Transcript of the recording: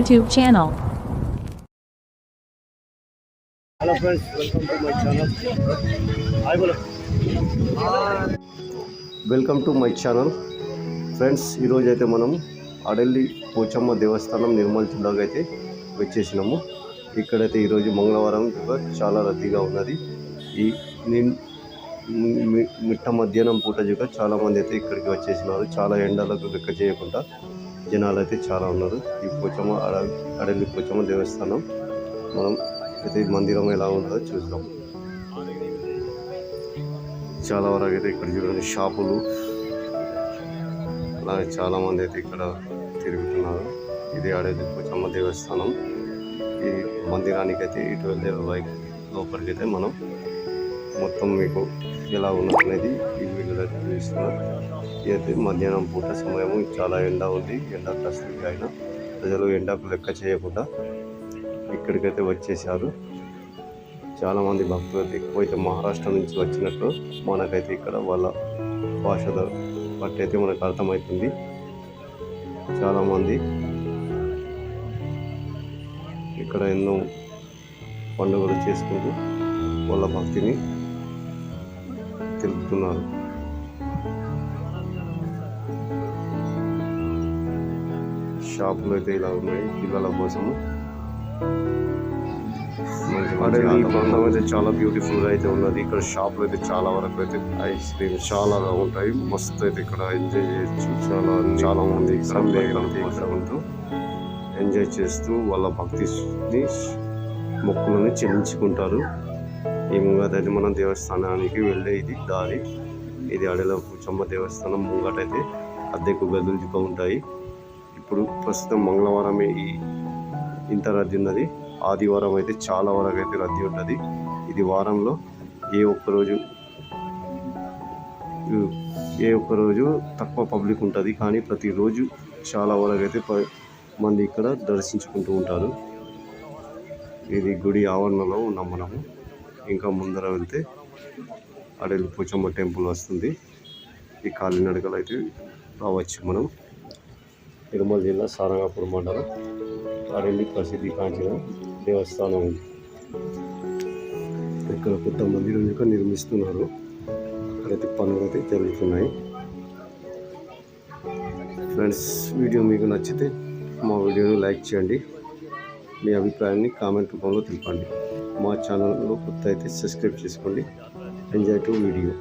YouTube channel. Hello friends, welcome to my channel. Hi bolo. Welcome to my channel friends. ఈరోజు అయితే మనం అడల్లి పోచమ్మ దేవస్థానం నిర్మల్ జిల్లాకు అయితే వచ్చేసినాము. ఇక్కడైతే ఈరోజు మంగళవారం చాలా రద్దీగా ఉన్నది. ఈ మిట్ట మధ్యాహ్నం పూట చాలామంది అయితే ఇక్కడికి వచ్చేసినారు. చాలా ఎండలకు లెక్క చేయకుండా జనాలు అయితే చాలా ఉన్నారు. ఈ పోచమ్మ అడల్లి పోచమ్మ దేవస్థానం మనం అయితే మందిరం ఎలా ఉంటుందో చూద్దాం. చాలా వరకు అయితే ఇక్కడ చూడండి షాపులు, అలాగే చాలామంది అయితే ఇక్కడ తిరుగుతున్నారు. ఇది అడల్లి పోచమ్మ దేవస్థానం. ఈ మందిరానికి అయితే ఇటు వెళ్ళే లోపలికి అయితే మనం మొత్తం మీకు ఎలా ఉన్నది ఈ వీడియోలో చూపిస్తున్నారు. ఇదైతే మధ్యాహ్నం పూట సమయము. చాలా ఎండ ఉంది. ఎండ కష్టం అయినా ప్రజలు ఎండకు లెక్క చేయకుండా ఇక్కడికైతే వచ్చేసారు. చాలామంది భక్తులు అయితే ఎక్కువైతే మహారాష్ట్ర నుంచి వచ్చినట్టు మనకైతే ఇక్కడ వాళ్ళ భాష బట్టి అయితే మనకు అర్థమవుతుంది. చాలామంది ఇక్కడ ఎన్నో పండుగలు చేసుకుంటూ వాళ్ళ భక్తిని తెలుపుతున్నారు. షాపులు అయితే ఇలా ఉన్నాయి పిల్లల కోసము. ఈ ప్రాంతం అయితే చాలా బ్యూటిఫుల్గా అయితే ఉన్నది. ఇక్కడ షాపులు అయితే చాలా వరకు అయితే ఐస్ క్రీమ్ చాలా ఉంటాయి. మస్తు అయితే ఇక్కడ ఎంజాయ్ చేయొచ్చు. చాలా మంది ఇక్కడ ఉంటూ ఎంజాయ్ చేస్తూ వాళ్ళ భక్తిని మొక్కులని చెల్లించుకుంటారు. ఈ ముంగటైతే మన దేవస్థానానికి వెళ్ళే ఇది దారి. ఇది అడల్లి పోచమ్మ దేవస్థానం ముంగటైతే అద్దెకు గదులు ఉంటాయి. ఇప్పుడు ప్రస్తుతం మంగళవారమే ఇంత రద్దీ ఉన్నది. ఆదివారం అయితే చాలా వరకు అయితే రద్దీ ఉంటుంది. ఇది వారంలో ఏ ఒక్కరోజు తక్కువ పబ్లిక్ ఉంటుంది. కానీ ప్రతిరోజు చాలా వరకు అయితే మంది ఇక్కడ దర్శించుకుంటూ ఉంటారు. ఇది గుడి ఆవరణలో ఉన్నాం మనము. ఇంకా ముందర వెళ్తే అడల్లి పోచమ్మ టెంపుల్ వస్తుంది. ఈ కాలినడకలు అయితే రావచ్చు మనం. నిర్మల్ జిల్లా సారంగపూర్ మండలం అడల్లి ప్రసిద్ధి కాంచిన దేవస్థానం. ఇక్కడ కొత్త మందిరం నిర్మిస్తున్నారు. అక్కడైతే పనులు అయితే జరుగుతున్నాయి. ఫ్రెండ్స్, వీడియో మీకు నచ్చితే మా వీడియోని లైక్ చేయండి. మీ అభిప్రాయాన్ని కామెంట్ రూపంలో తెలపండి. మా ఛానల్లో కొత్త అయితే సబ్స్క్రైబ్ చేసుకోండి. Enjoy to video.